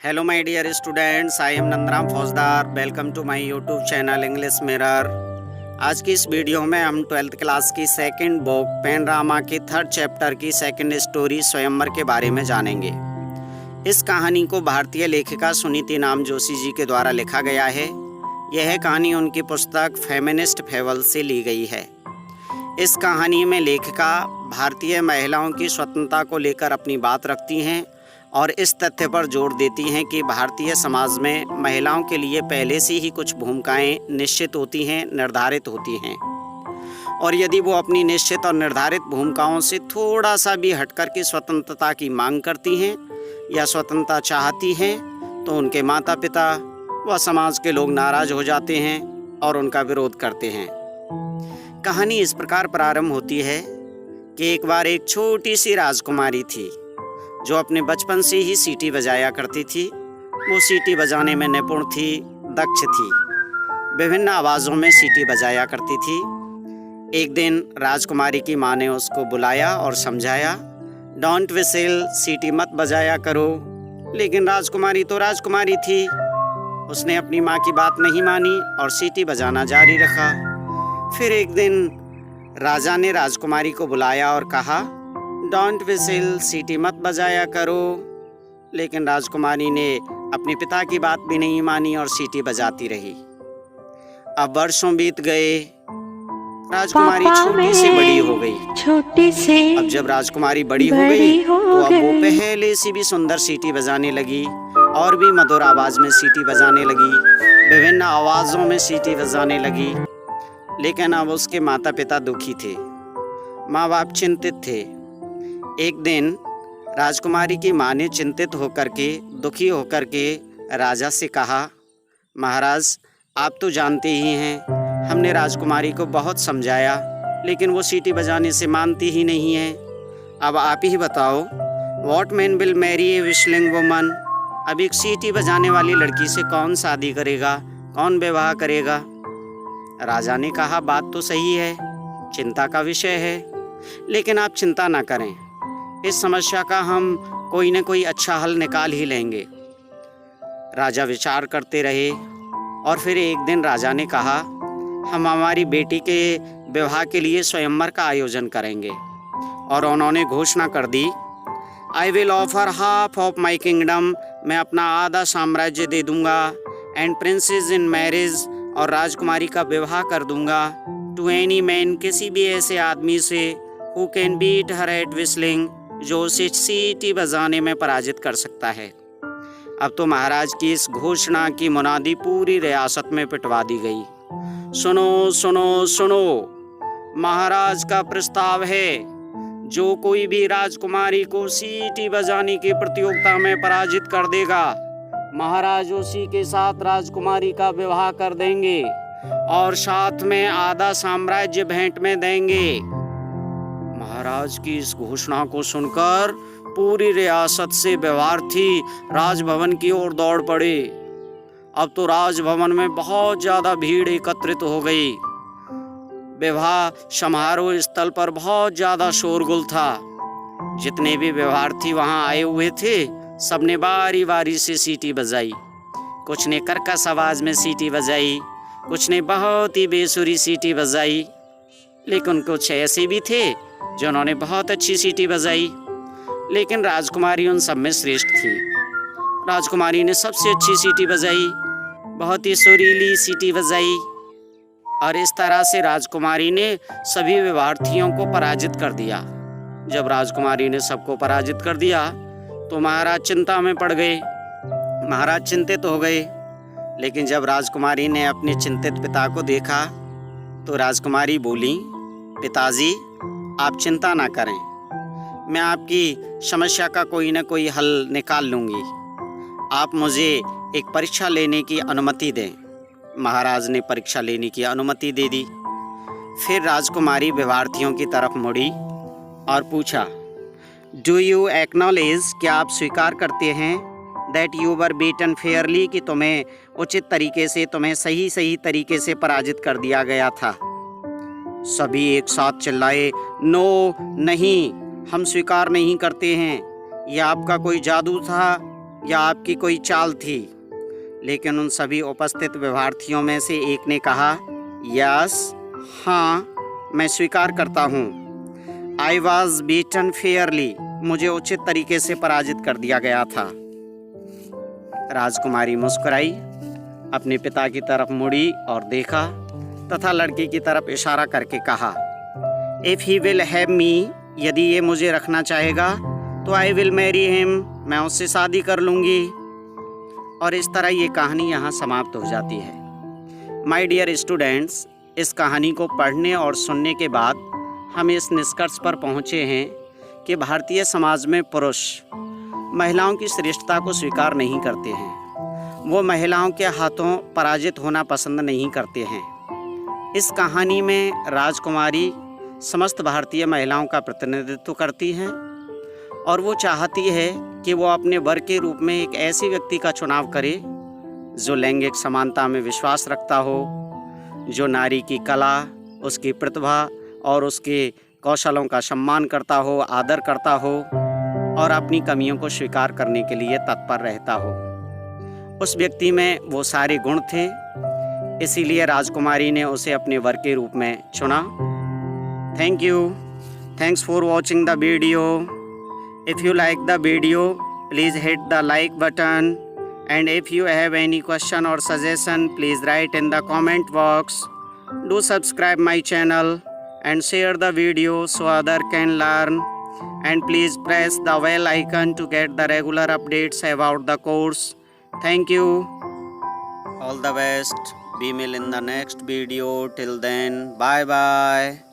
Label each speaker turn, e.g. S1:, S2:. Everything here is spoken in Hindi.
S1: Hello my dear students, I am Nandram Faujdar. Welcome to my YouTube channel English mirror. आज की इस वीडियो में हम 12th क्लास की सेकंड बुक पेनरामा की 3rd चैप्टर की सेकंड स्टोरी स्वयंवर के बारे में जानेंगे। इस कहानी को भारतीय लेखिका सुनीति नाम जोशी जी के द्वारा लिखा गया है। यह कहानी उनकी पुस्तक फेमिनिस्ट फेवल से ली गई है। इस कहानी में लेखिका भारतीय महिलाओं की स्वतंत्रता को लेकर अपनी बात रखती हैं और इस तथ्य पर जोर देती हैं कि भारतीय समाज में महिलाओं के लिए पहले से ही कुछ भूमिकाएं निश्चित होती हैं, निर्धारित होती हैं, और यदि वो अपनी निश्चित और निर्धारित भूमिकाओं से थोड़ा सा भी हटकर के स्वतंत्रता की मांग करती हैं या स्वतंत्रता चाहती हैं तो उनके माता पिता व समाज के लोग नाराज हो जाते हैं और उनका विरोध करते हैं। कहानी इस प्रकार प्रारंभ होती है कि एक बार एक छोटी सी राजकुमारी थी जो अपने बचपन से ही सीटी बजाया करती थी। वो सीटी बजाने में निपुण थी, दक्ष थी, विभिन्न आवाज़ों में सीटी बजाया करती थी। एक दिन राजकुमारी की माँ ने उसको बुलाया और समझाया, डोंट विसिल, सीटी मत बजाया करो। लेकिन राजकुमारी तो राजकुमारी थी, उसने अपनी माँ की बात नहीं मानी और सीटी बजाना जारी रखा। फिर एक दिन राजा ने राजकुमारी को बुलाया और कहा, डोंट विसिल, सीटी मत बजाया करो। लेकिन राजकुमारी ने अपने पिता की बात भी नहीं मानी और सीटी बजाती रही। अब वर्षों बीत गए, राजकुमारी छोटी से बड़ी हो गई। अब जब राजकुमारी बड़ी हो गई तो अब वो पहले से भी सुंदर सीटी बजाने लगी और भी मधुर आवाज में सीटी बजाने लगी, विभिन्न आवाजों में सीटी बजाने लगी। लेकिन अब उसके माता पिता दुखी थे, माँ बाप चिंतित थे। एक दिन राजकुमारी की माँ ने चिंतित होकर के, दुखी होकर के राजा से कहा, महाराज आप तो जानते ही हैं, हमने राजकुमारी को बहुत समझाया लेकिन वो सीटी बजाने से मानती ही नहीं है। अब आप ही बताओ, what man will marry a whistling woman? अब एक सीटी बजाने वाली लड़की से कौन शादी करेगा, कौन विवाह करेगा? राजा ने कहा, बात तो सही है, चिंता का विषय है, लेकिन आप चिंता ना करें, इस समस्या का हम कोई न कोई अच्छा हल निकाल ही लेंगे। राजा विचार करते रहे और फिर एक दिन राजा ने कहा, हम हमारी बेटी के विवाह के लिए स्वयंवर का आयोजन करेंगे। और उन्होंने घोषणा कर दी, I will offer half of my kingdom, मैं अपना आधा साम्राज्य दे दूंगा, एंड प्रिंसेस इन मैरिज, और राजकुमारी का विवाह कर दूंगा, टू एनी मैन, किसी भी ऐसे आदमी से, who can beat her at whistling, जो उसे सीटी बजाने में पराजित कर सकता है। अब तो महाराज की इस घोषणा की मुनादी पूरी रियासत में पिटवा दी गई। सुनो सुनो सुनो, महाराज का प्रस्ताव है, जो कोई भी राजकुमारी को सीटी बजाने की प्रतियोगिता में पराजित कर देगा, महाराज उसी के साथ राजकुमारी का विवाह कर देंगे और साथ में आधा साम्राज्य भेंट में देंगे। महाराज की इस घोषणा को सुनकर पूरी रियासत से व्यवहार्थी राजभवन की ओर दौड़ पड़े। अब तो राजभवन में बहुत ज्यादा भीड़ एकत्रित हो गई। विवाह समारोह स्थल पर बहुत ज्यादा शोरगुल था। जितने भी व्यवहार्थी वहां आए हुए थे, सबने बारी बारी से सीटी बजाई। कुछ ने कर्कश आवाज में सीटी बजाई, कुछ ने बहुत ही बेसुरी सीटी बजाई, लेकिन कुछ ऐसे भी थे जिन्होंने बहुत अच्छी सीटी बजाई। लेकिन राजकुमारी उन सब में श्रेष्ठ थी। राजकुमारी ने सबसे अच्छी सीटी बजाई, बहुत ही सुरीली सीटी बजाई, और इस तरह से राजकुमारी ने सभी व्यवहार्थियों को पराजित कर दिया। जब राजकुमारी ने सबको पराजित कर दिया तो महाराज चिंता में पड़ गए, महाराज चिंतित हो गए। लेकिन जब राजकुमारी ने अपने चिंतित पिता को देखा तो राजकुमारी बोली, पिताजी आप चिंता ना करें, मैं आपकी समस्या का कोई ना कोई हल निकाल लूँगी, आप मुझे एक परीक्षा लेने की अनुमति दें। महाराज ने परीक्षा लेने की अनुमति दे दी। फिर राजकुमारी व्यवहार्थियों की तरफ मुड़ी और पूछा, डू यू एक्नॉलेज, क्या आप स्वीकार करते हैं, that you were beaten Fairlie, कि तुम्हें उचित तरीके से, तुम्हें सही तरीके से पराजित कर दिया गया था? सभी एक साथ चिल्लाए, नो, नहीं, हम स्वीकार नहीं करते हैं, यह आपका कोई जादू था, या आपकी कोई चाल थी? लेकिन उन सभी उपस्थित विद्यार्थियों में से एक ने कहा, यस, हाँ, मैं स्वीकार करता हूँ। आई वॉज बीटन फेयरली, मुझे उचित तरीके से पराजित कर दिया गया था। राजकुमारी मुस्कुराई, अपने पिता की तरफ मुड़ी और देखा तथा लड़की की तरफ इशारा करके कहा, if he will have me, यदि ये मुझे रखना चाहेगा तो आई विल मैरी हिम, मैं उससे शादी कर लूँगी। और इस तरह ये कहानी यहाँ समाप्त हो जाती है। माय डियर स्टूडेंट्स, इस कहानी को पढ़ने और सुनने के बाद हम इस निष्कर्ष पर पहुँचे हैं कि भारतीय समाज में पुरुष महिलाओं की श्रेष्ठता को स्वीकार नहीं करते हैं। वो महिलाओं के हाथों पराजित होना पसंद नहीं करते हैं। इस कहानी में राजकुमारी समस्त भारतीय महिलाओं का प्रतिनिधित्व करती हैं और वो चाहती है कि वो अपने वर के रूप में एक ऐसे व्यक्ति का चुनाव करे जो लैंगिक समानता में विश्वास रखता हो, जो नारी की कला, उसकी प्रतिभा और उसके कौशलों का सम्मान करता हो, आदर करता हो और अपनी कमियों को स्वीकार करने के लिए तत्पर रहता हो। उस व्यक्ति में वो सारे गुण थे, इसीलिए राजकुमारी ने उसे अपने वर के रूप में चुना। Thank you. Thanks for watching the video. If you like the video, please hit the like button, and if you have any question or suggestion, please write in the comment box. Do subscribe my channel and share the video so other can learn, and please press the bell icon to get the regular updates about the course. Thank you. All the best. We meet in the next video. Till then, bye bye.